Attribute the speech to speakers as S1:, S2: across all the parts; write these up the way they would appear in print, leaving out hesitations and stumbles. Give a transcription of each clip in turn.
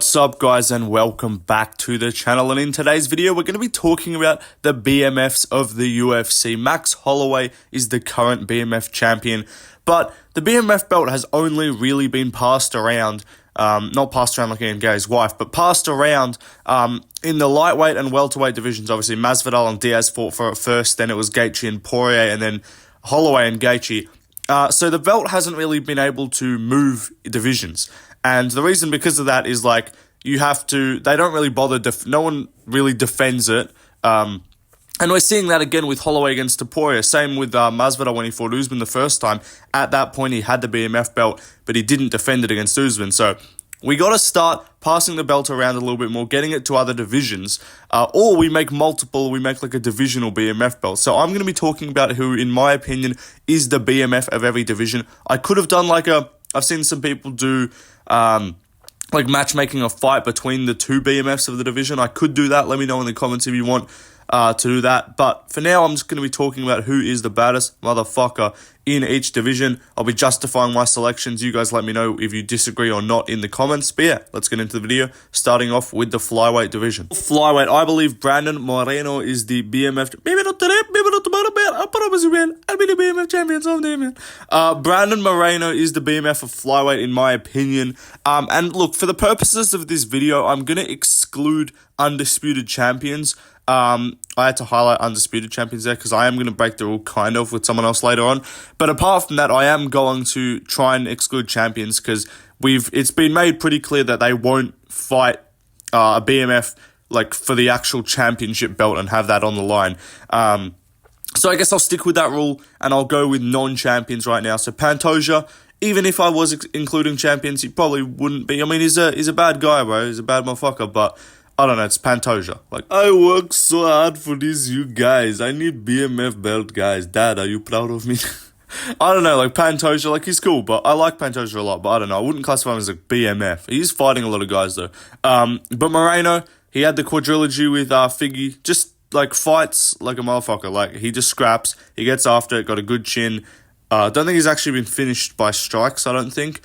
S1: What's up guys, and welcome back to the channel. And in today's video we're going to be talking about the BMFs of the UFC. Max Holloway is the current BMF champion, but the BMF belt has only really been passed around, not passed around like Ian Gary's wife, but passed around in the lightweight and welterweight divisions. Obviously Masvidal and Diaz fought for it first, then it was Gaethje and Poirier, and then Holloway and Gaethje. So the belt hasn't really been able to move divisions. And the reason because of that is like they don't really bother, no one really defends it. And we're seeing that again with Holloway against Poirier. Same with Masvidal when he fought Usman the first time. At that point he had the BMF belt, but he didn't defend it against Usman. So we got to start passing the belt around a little bit more, getting it to other divisions, or we make like a divisional BMF belt. So I'm going to be talking about who, in my opinion, is the BMF of every division. I could have done I've seen some people do like matchmaking a fight between the two BMFs of the division. I could do that. Let me know in the comments if you want to do that. But for now, I'm just going to be talking about who is the baddest motherfucker in each division. I'll be justifying my selections. You guys let me know if you disagree or not in the comments. But yeah, let's get into the video, starting off with the flyweight division. Flyweight, I believe Brandon Moreno is the BMF. Maybe not today, maybe not tomorrow, man. I promise you, man. I'll be the BMF champion someday, man. Brandon Moreno is the BMF of flyweight, in my opinion. And look, for the purposes of this video, I'm going to exclude undisputed champions. I had to highlight undisputed champions there because I am going to break the rule kind of with someone else later on. But apart from that, I am going to try and exclude champions because it's been made pretty clear that they won't fight a BMF like for the actual championship belt and have that on the line. So I guess I'll stick with that rule and I'll go with non-champions right now. So Pantoja, even if I was including champions, he probably wouldn't be. I mean, he's a bad guy, bro. He's a bad motherfucker, but I don't know, it's Pantoja. Like, I work so hard for this, you guys. I need BMF belt, guys. Dad, are you proud of me? I don't know, like Pantoja, like he's cool, but I like Pantoja a lot, but I don't know. I wouldn't classify him as a BMF. He's fighting a lot of guys though. But Moreno, he had the quadrilogy with Figgy, just like fights like a motherfucker. Like he just scraps, he gets after it, got a good chin. Don't think he's actually been finished by strikes, I don't think.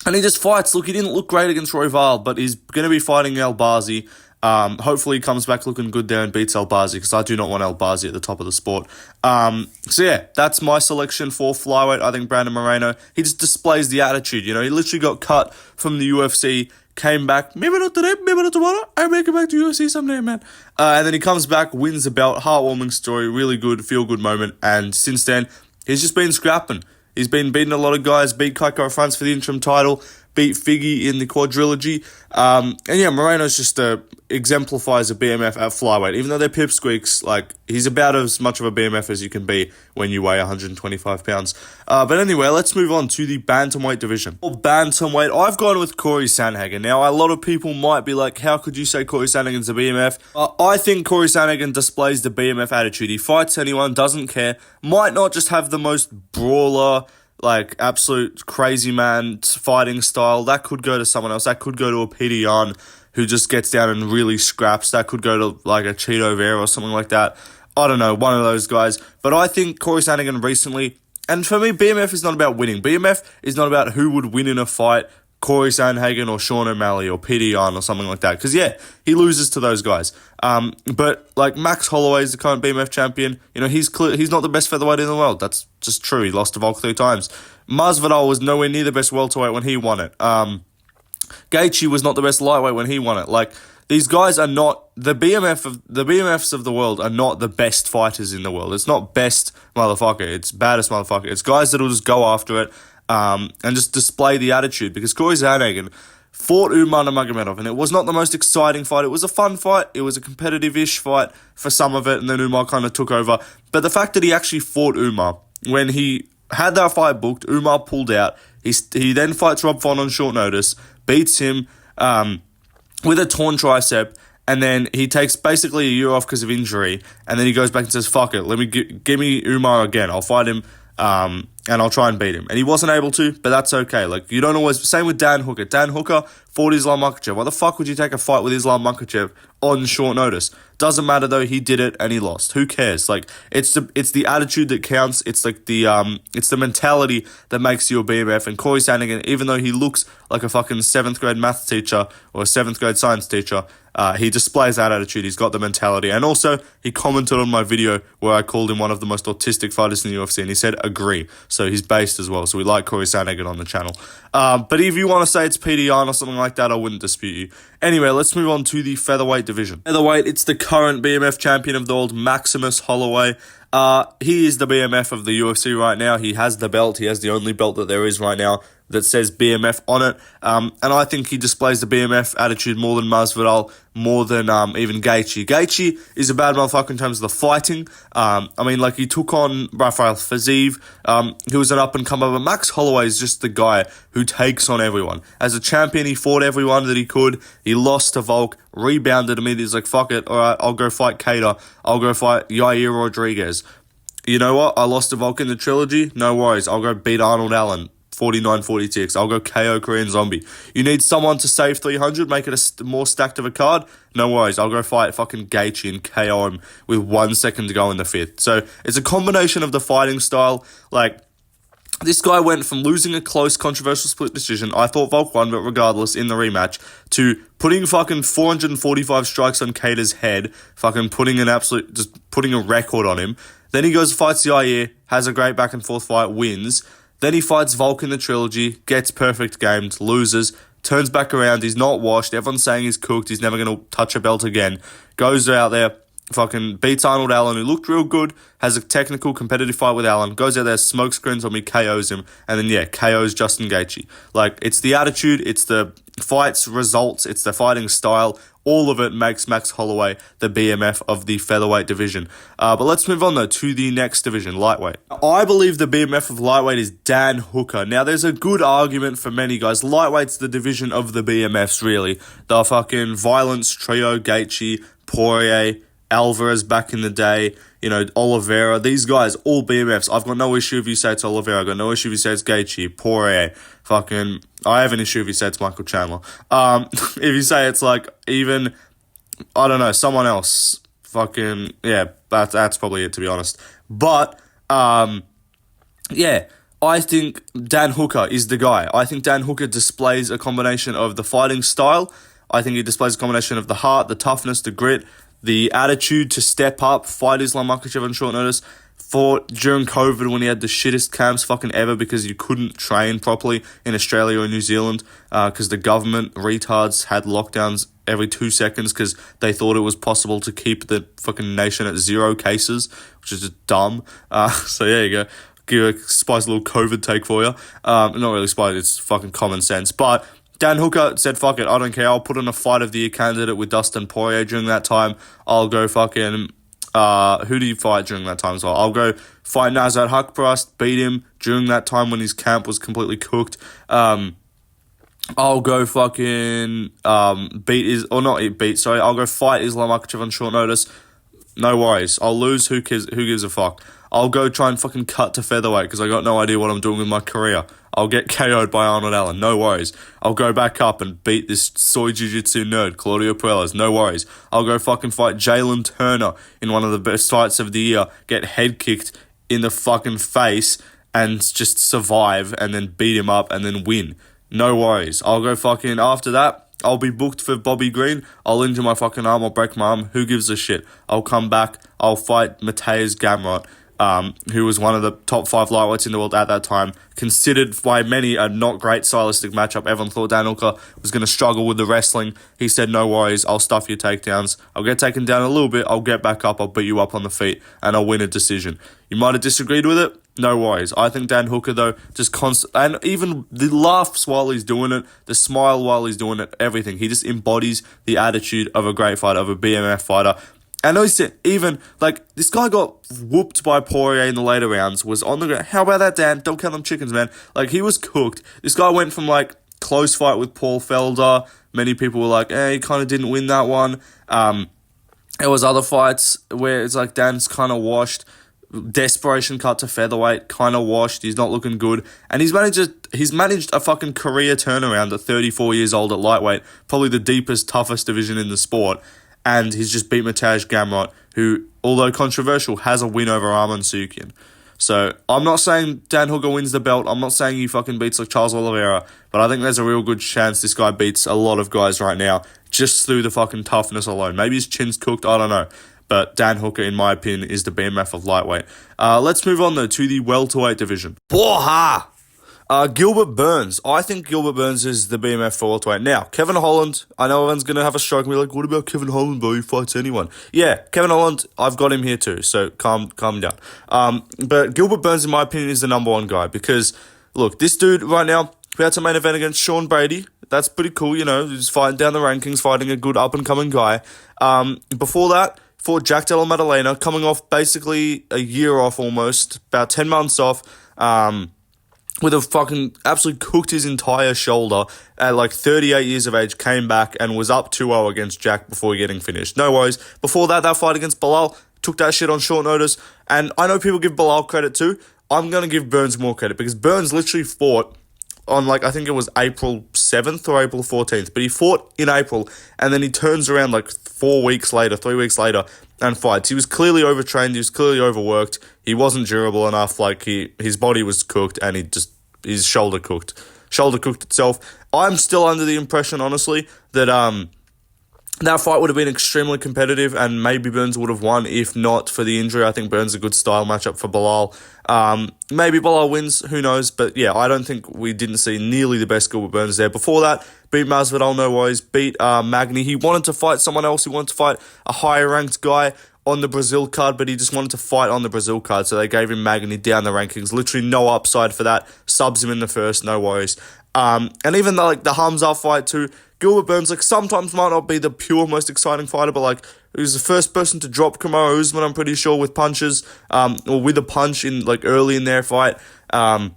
S1: And he just fights. Look, he didn't look great against Royval, but he's going to be fighting El Bazi. Hopefully he comes back looking good there and beats El Bazi, because I do not want El Bazi at the top of the sport. So yeah, that's my selection for flyweight. I think Brandon Moreno, he just displays the attitude. You know, he literally got cut from the UFC, came back, maybe not today, maybe not tomorrow, I'll make it back to UFC someday, man. And then he comes back, wins the belt, heartwarming story, really good, feel-good moment. And since then, he's just been scrapping. He's been beating a lot of guys, beat Kaiko France for the interim title, beat Figgy in the quadrilogy. And yeah, Moreno's just exemplifies a BMF at flyweight. Even though they're pipsqueaks, like, he's about as much of a BMF as you can be when you weigh 125 pounds. But anyway, let's move on to the Bantamweight division. For Bantamweight, I've gone with Cory Sandhagen. Now, a lot of people might be like, how could you say Cory Sandhagen's a BMF? I think Cory Sandhagen displays the BMF attitude. He fights anyone, doesn't care, might not just have the most brawler, like absolute crazy man fighting style. That could go to someone else. That could go to a Peter Yan who just gets down and really scraps. That could go to like a Cheeto Vera or something like that. I don't know, one of those guys. But I think Cory Sandhagen recently, and for me, BMF is not about winning. BMF is not about who would win in a fight, Cory Sandhagen or Sean O'Malley or Peter Yan or something like that. Because yeah, he loses to those guys. But like Max Holloway is the current BMF champion. You know, he's not the best featherweight in the world. That's just true. He lost to Volk 3 times. Masvidal was nowhere near the best welterweight when he won it. Gaethje was not the best lightweight when he won it. Like, these guys are not the BMFs of the world are not the best fighters in the world. It's not best motherfucker. It's baddest motherfucker. It's guys that'll just go after it and just display the attitude. Because Cory Sandhagen fought Umar Nurmagomedov, and it was not the most exciting fight. It was a fun fight. It was a competitive-ish fight for some of it, and then Umar kind of took over. But the fact that he actually fought Umar, when he had that fight booked, Umar pulled out. He then fights Rob Font on short notice, beats him with a torn tricep, and then he takes basically a year off because of injury, and then he goes back and says, fuck it, let me give me Umar again. I'll fight him, and I'll try and beat him. And he wasn't able to, but that's okay. Like, you don't always... Same with Dan Hooker. Dan Hooker fought Islam Makhachev. Why the fuck would you take a fight with Islam Makhachev on short notice? Doesn't matter though, he did it and he lost. Who cares? Like, it's the attitude that counts. It's like it's the mentality that makes you a BMF. And Cory Sandhagen, even though he looks like a fucking 7th grade math teacher or a 7th grade science teacher, he displays that attitude. He's got the mentality. And also, he commented on my video where I called him one of the most autistic fighters in the UFC, and he said agree. So he's based as well. So we like Cory Sandhagen on the channel. But if you want to say it's PDI or something like that, I wouldn't dispute you. Anyway, let's move on to the featherweight division. Featherweight, it's the current BMF champion of the world, Maximus Holloway. He is the BMF of the UFC right now. He has the belt. He has the only belt that there is right now that says BMF on it. And I think he displays the BMF attitude more than Masvidal, more than even Gaethje. Gaethje is a bad motherfucker in terms of the fighting. I mean, like, he took on Rafael Fiziev. He was an up-and-comer, but Max Holloway is just the guy who takes on everyone. As a champion, he fought everyone that he could. He lost to Volk, rebounded immediately. He's like, fuck it, all right, I'll go fight Cater. I'll go fight Yair Rodriguez. You know what? I lost to Volk in the trilogy. No worries. I'll go beat Arnold Allen. 49-46. I'll go KO Korean Zombie. You need someone to save 300, make it a more stacked of a card? No worries. I'll go fight fucking Gaethje and KO him with 1 second to go in the 5th. So it's a combination of the fighting style. Like, this guy went from losing a close, controversial split decision, I thought Volk won, but regardless, in the rematch, to putting fucking 445 strikes on Cater's head, fucking putting a record on him. Then he goes and fights Yair, has a great back and forth fight, wins. Then he fights Volk in the trilogy, gets perfect gamed, loses, turns back around, he's not washed, everyone's saying he's cooked, he's never going to touch a belt again, goes out there, fucking beats Arnold Allen, who looked real good, has a technical, competitive fight with Allen, goes out there, smoke screens on me, KOs him, and then, KOs Justin Gaethje. Like, it's the attitude, it's the fights, results, it's the fighting style. All of it makes Max Holloway the BMF of the featherweight division. But let's move on, though, to the next division, lightweight. I believe the BMF of lightweight is Dan Hooker. Now, there's a good argument for many guys. Lightweight's the division of the BMFs, really. The fucking violence trio, Gaethje, Poirier, Alvarez back in the day, Oliveira. These guys, all BMFs. I've got no issue if you say it's Oliveira. I've got no issue if you say it's Gaethje, Poirier. I have an issue if you say it's Michael Chandler. If you say it's like even, I don't know, someone else. That's probably it, to be honest. But, I think Dan Hooker is the guy. I think Dan Hooker displays a combination of the fighting style. I think he displays a combination of the heart, the toughness, the grit, the attitude to step up, fight Islam Makhachev on short notice, fought during COVID when he had the shittest camps fucking ever because you couldn't train properly in Australia or New Zealand because the government retards had lockdowns every 2 seconds because they thought it was possible to keep the fucking nation at 0 cases, which is just dumb. So there you go. Give a spicy little COVID take for you. Not really spicy, it's fucking common sense. But Dan Hooker said, fuck it, I don't care. I'll put in a fight of the year candidate with Dustin Poirier during that time. I'll go fucking... who do you fight during that time as well? I'll go fight Nazat Haqparast, beat him during that time when his camp was completely cooked. I'll go fucking I'll go fight Islam Makhachev on short notice. No worries. I'll lose. Who gives a fuck? I'll go try and fucking cut to featherweight because I got no idea what I'm doing with my career. I'll get KO'd by Arnold Allen. No worries. I'll go back up and beat this soy jiu-jitsu nerd, Claudio Puelles. No worries. I'll go fucking fight Jalen Turner in one of the best fights of the year, get head kicked in the fucking face and just survive and then beat him up and then win. No worries. I'll go fucking, after that, I'll be booked for Bobby Green. I'll injure my fucking arm. I'll break my arm. Who gives a shit? I'll come back. I'll fight Mateusz Gamrot, who was one of the top 5 lightweights in the world at that time, considered by many a not great stylistic matchup. Everyone thought Dan Hooker was going to struggle with the wrestling. He said, no worries, I'll stuff your takedowns. I'll get taken down a little bit, I'll get back up, I'll beat you up on the feet, and I'll win a decision. You might have disagreed with it, no worries. I think Dan Hooker, though, just and even the laughs while he's doing it, the smile while he's doing it, everything. He just embodies the attitude of a great fighter, of a BMF fighter. And I said, even, this guy got whooped by Poirier in the later rounds, was on the ground. How about that, Dan? Don't count them chickens, man. He was cooked. This guy went from, close fight with Paul Felder. Many people were like, he kind of didn't win that one. There was other fights where it's Dan's kind of washed. Desperation cut to featherweight, kind of washed. He's not looking good. And he's managed a fucking career turnaround at 34 years old at lightweight. Probably the deepest, toughest division in the sport. and he's just beat Mateusz Gamrot, who, although controversial, has a win over Arman Tsoukian. So, I'm not saying Dan Hooker wins the belt. I'm not saying he fucking beats like Charles Oliveira. But I think there's a real good chance this guy beats a lot of guys right now just through the fucking toughness alone. Maybe his chin's cooked, I don't know. But Dan Hooker, in my opinion, is the BMF of lightweight. Let's move on, though, to the welterweight division. Boha! Gilbert Burns. I think Gilbert Burns is the BMF for welterweight. Now, Kevin Holland, I know everyone's going to have a stroke and be like, what about Kevin Holland, bro? He fights anyone. Yeah, Kevin Holland, I've got him here too, so calm down. But Gilbert Burns, in my opinion, is the number one guy because, look, this dude right now, about to main event against Sean Brady. That's pretty cool, you know, he's fighting down the rankings, fighting a good up-and-coming guy. Before that, fought Jack Della Maddalena, coming off basically a year off almost, about 10 months off, with a fucking absolutely cooked his entire shoulder at like 38 years of age, came back and was up 2-0 against Jack before getting finished. No worries. Before that fight against Bilal, took that shit on short notice. And I know people give Bilal credit too. I'm going to give Burns more credit because Burns literally fought on like, I think it was April 7th or April 14th, but he fought in April and then he turns around like 3 weeks later and fights. He was clearly overtrained, he was clearly overworked, he wasn't durable enough, like his body was cooked and his shoulder cooked itself. I'm still under the impression, honestly, that that fight would have been extremely competitive and maybe Burns would have won if not for the injury. I think Burns is a good style matchup for Bilal. Maybe Bilal wins, who knows? But yeah, I don't think we didn't see nearly the best Gilbert Burns there. Before that, beat Masvidal, no worries. Beat Magny. He wanted to fight someone else. He wanted to fight a higher ranked guy on the Brazil card, but he just wanted to fight on the Brazil card, so they gave him Magny down the rankings. Literally no upside for that. Subs him in the first, no worries. And even the Hamza fight too, Gilbert Burns sometimes might not be the pure most exciting fighter, but he was the first person to drop Kamaru Usman, I'm pretty sure, with punches, or with a punch in early in their fight. And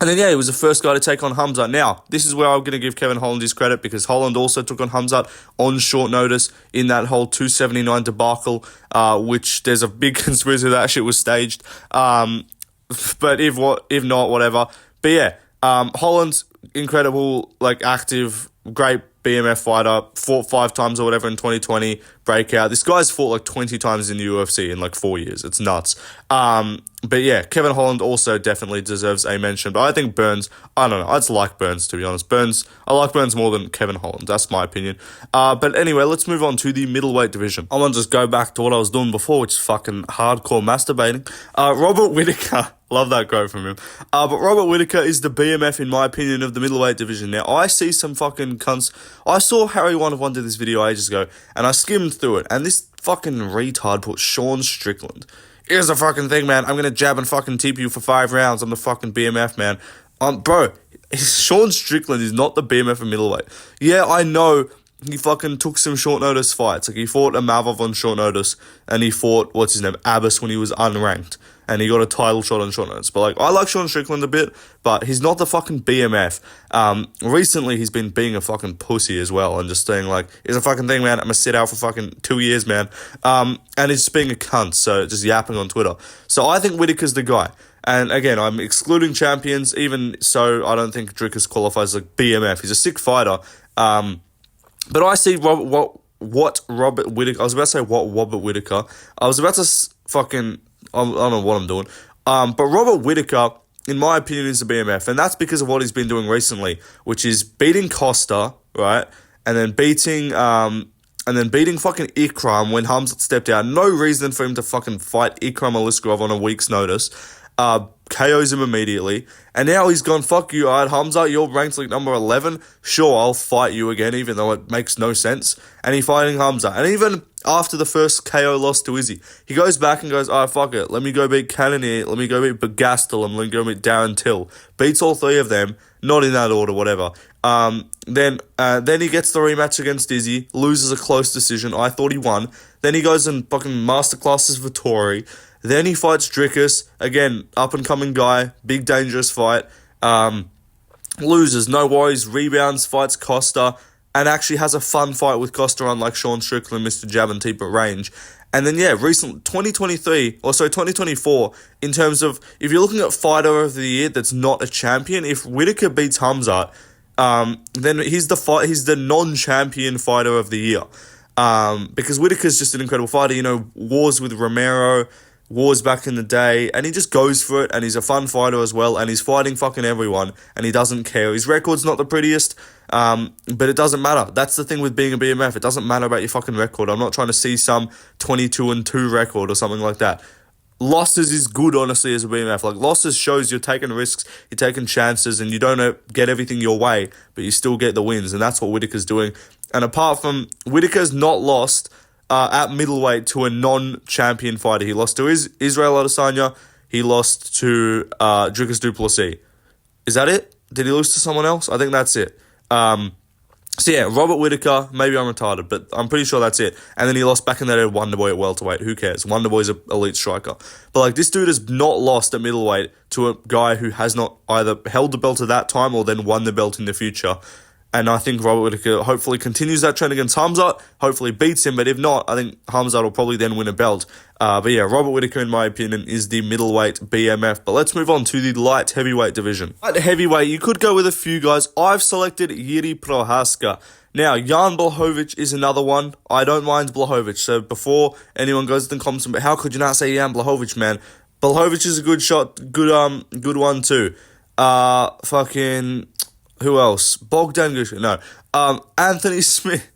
S1: then, he was the first guy to take on Hamzat. Now, this is where I'm going to give Kevin Holland his credit because Holland also took on Hamzat on short notice in that whole 279 debacle, which there's a big conspiracy that shit was staged. But if not, whatever. But yeah, Holland's incredible, active, great BMF fighter, fought 5 times or whatever in 2020, breakout. This guy's fought 20 times in the UFC in 4 years. It's nuts. But yeah, Kevin Holland also definitely deserves a mention. But I think Burns, I don't know, I just like Burns, to be honest. I like Burns more than Kevin Holland. That's my opinion. But anyway, let's move on to the middleweight division. I want to just go back to what I was doing before, which is fucking hardcore masturbating. Robert Whittaker. Love that quote from him. But Robert Whittaker is the BMF, in my opinion, of the middleweight division. Now, I see some fucking cunts. I saw Harry One of One did this video ages ago, and I skimmed through it, and this fucking retard put Sean Strickland. Here's the fucking thing, man. I'm gonna jab and fucking tip you for 5 rounds. I'm the fucking BMF, man. Bro, Sean Strickland is not the BMF of middleweight. Yeah, I know he fucking took some short notice fights. He fought Amavov on short notice, and he fought, Abbas when he was unranked. And he got a title shot on short notice. But, I like Sean Strickland a bit, but he's not the fucking BMF. Recently, he's been being a fucking pussy as well and just saying, it's a fucking thing, man. I'm gonna sit out for fucking 2 years, man. And he's just being a cunt, so just yapping on Twitter. So I think Whittaker's the guy. And again, I'm excluding champions. Even so, I don't think Drickus qualifies as BMF. He's a sick fighter. But I see what Robert Whittaker... I was about to say what Robert Whittaker. I was about to fucking... I don't know what I'm doing. But Robert Whittaker, in my opinion, is the BMF. And that's because of what he's been doing recently, which is beating Costa, right? And then beating fucking Ikram when Hamzat stepped out. No reason for him to fucking fight Ikram Aliskerov on a week's notice. KOs him immediately. And now he's gone, fuck you, alright, Hamzat, you're ranked number 11. Sure, I'll fight you again, even though it makes no sense. And he's fighting Hamzat. And even after the first KO loss to Izzy, he goes back and goes, alright, fuck it, let me go beat Cannonier, let me go beat Bagastel, and let me go beat Darren Till. Beats all 3 of them, not in that order, whatever. Then he gets the rematch against Izzy, loses a close decision. I thought he won. Then he goes and fucking masterclasses Vettori. Then he fights Drickus, again, up-and-coming guy, big dangerous fight, loses, no worries, rebounds, fights Costa, and actually has a fun fight with Costa, unlike Sean Strickland, Mr. Jab and Teep at range. And then, recent 2024, in terms of, if you're looking at fighter of the year that's not a champion, if Whittaker beats Hamzat, then he's the non-champion fighter of the year. Because Whittaker's just an incredible fighter. You know, wars with Romero, wars back in the day, and he just goes for it, and he's a fun fighter as well, and he's fighting fucking everyone, and he doesn't care. His record's not the prettiest, but it doesn't matter. That's the thing with being a BMF. It doesn't matter about your fucking record. I'm not trying to see some 22-2 record or something like that. Losses is good, honestly, as a BMF. Like, losses shows you're taking risks, you're taking chances, and you don't get everything your way, but you still get the wins, and that's what Whittaker's doing. And apart from, Whittaker's not lost at middleweight to a non-champion fighter. He lost to Israel Adesanya. He lost to Dricus du Plessis. Is that it? Did he lose to someone else? I think that's it. So yeah, Robert Whittaker, maybe I'm retarded, but I'm pretty sure that's it. And then he lost back in that Wonderboy at welterweight. Who cares? Wonderboy's an elite striker. But like, this dude has not lost at middleweight to a guy who has not either held the belt at that time or then won the belt in the future. And I think Robert Whittaker hopefully continues that trend against Hamzat, hopefully beats him, but if not, I think Hamzat will probably then win a belt. But yeah, Robert Whittaker, in my opinion, is the middleweight BMF. But let's move on to the light heavyweight division. Light heavyweight, you could go with a few guys. I've selected Jiri Prochazka. Now, Jan Blachowicz is another one. I don't mind Blachowicz. So before anyone goes to the comments, but how could you not say Jan Blachowicz, man? Blachowicz is a good shot, good one too. Who else? Bogdan Gushkin. No. Anthony Smith.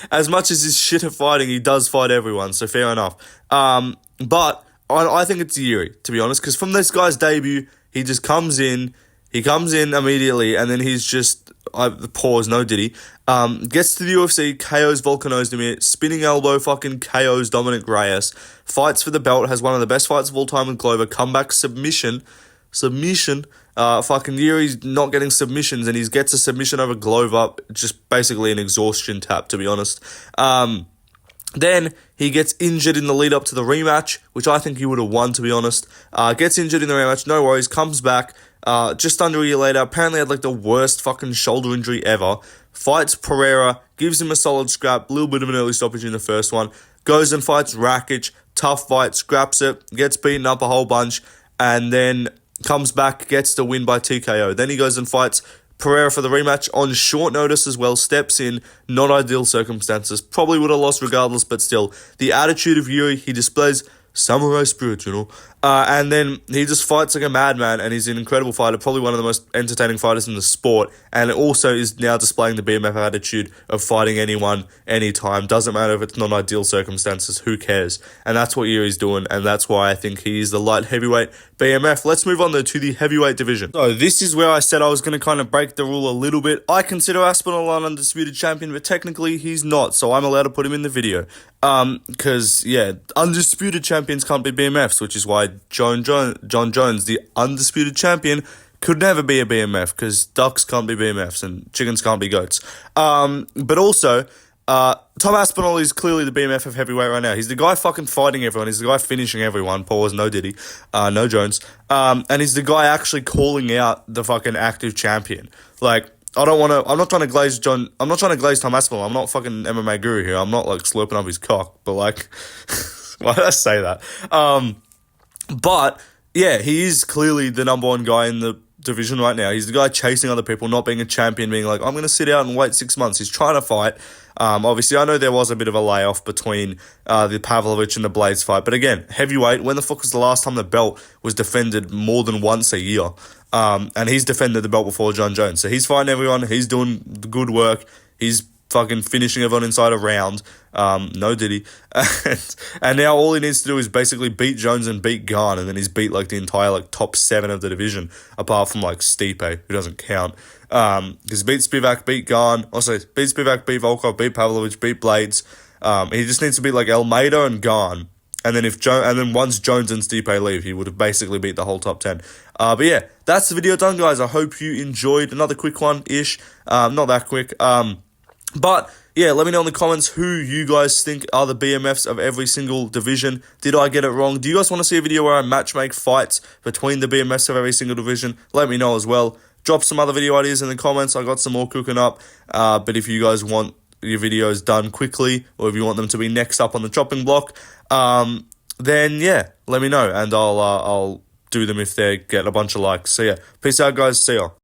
S1: As much as he's shit at fighting, he does fight everyone, so fair enough. But I think it's Jiri, to be honest, because from this guy's debut, he just comes in immediately, and then he's just, pause, no diddy, gets to the UFC, KOs Volkan Ozdemir, spinning elbow, fucking KOs Dominic Reyes, fights for the belt, has one of the best fights of all time with Glover, comeback submission, fucking Jiri's not getting submissions, and he gets a submission over Glover, just basically an exhaustion tap, to be honest. Then he gets injured in the lead up to the rematch, which I think he would have won, to be honest. Gets injured in the rematch, no worries, comes back, just under a year later, apparently had like the worst fucking shoulder injury ever. Fights Pereira, gives him a solid scrap, a little bit of an early stoppage in the first one, goes and fights Rakic, tough fight, scraps it, gets beaten up a whole bunch, and then comes back, gets the win by TKO. Then he goes and fights Pereira for the rematch on short notice as well, steps in, not ideal circumstances, probably would have lost regardless, but still, the attitude of Jiri, he displays samurai spirit, you know, and then he just fights like a madman, and he's an incredible fighter, probably one of the most entertaining fighters in the sport, and also is now displaying the BMF attitude of fighting anyone, anytime, doesn't matter if it's not ideal circumstances, who cares, and that's what Jiri's doing, and that's why I think he's the light heavyweight BMF. Let's move on though to the heavyweight division. So this is where I said I was going to kind of break the rule a little bit. I consider Aspinall an undisputed champion, but technically he's not, so I'm allowed to put him in the video. Because, yeah, undisputed champions can't be BMFs, which is why John Jones, the undisputed champion, could never be a BMF, because ducks can't be BMFs and chickens can't be goats. But also, Tom Aspinall is clearly the BMF of heavyweight right now. He's the guy fucking fighting everyone. He's the guy finishing everyone. Pause, no Diddy, no Jones. And he's the guy actually calling out the fucking active champion. Like, I'm not trying to glaze Tom Aspinall. I'm not fucking MMA guru here. I'm not like slurping up his cock, but like, why did I say that? But yeah, he is clearly the number one guy in the division right now. He's the guy chasing other people, not being a champion, being like, I'm going to sit out and wait 6 months. He's trying to fight. Obviously, I know there was a bit of a layoff between the Pavlovich and the Blades fight, but again, heavyweight, when the fuck was the last time the belt was defended more than once a year? And he's defended the belt before John Jones, so he's fighting everyone, he's doing the good work, he's fucking finishing everyone inside a round, no Diddy, and now all he needs to do is basically beat Jones and beat Garn, and then he's beat like the entire like top 7 of the division, apart from like Stipe, who doesn't count, because beat Spivak, beat Garn, also beat Spivak, beat Volkov, beat Pavlovich, beat Blades, he just needs to beat like Almeida and Garn, and then once Jones and Stipe leave, he would have basically beat the whole top 10. But yeah, that's the video done, guys. I hope you enjoyed. Another quick one-ish. Not that quick. But yeah, let me know in the comments who you guys think are the BMFs of every single division. Did I get it wrong? Do you guys want to see a video where I matchmake fights between the BMFs of every single division? Let me know as well. Drop some other video ideas in the comments. I got some more cooking up. But if you guys want your videos done quickly, or if you want them to be next up on the chopping block, then yeah, let me know, and I'll do them if they get a bunch of likes. So yeah, peace out, guys. See ya.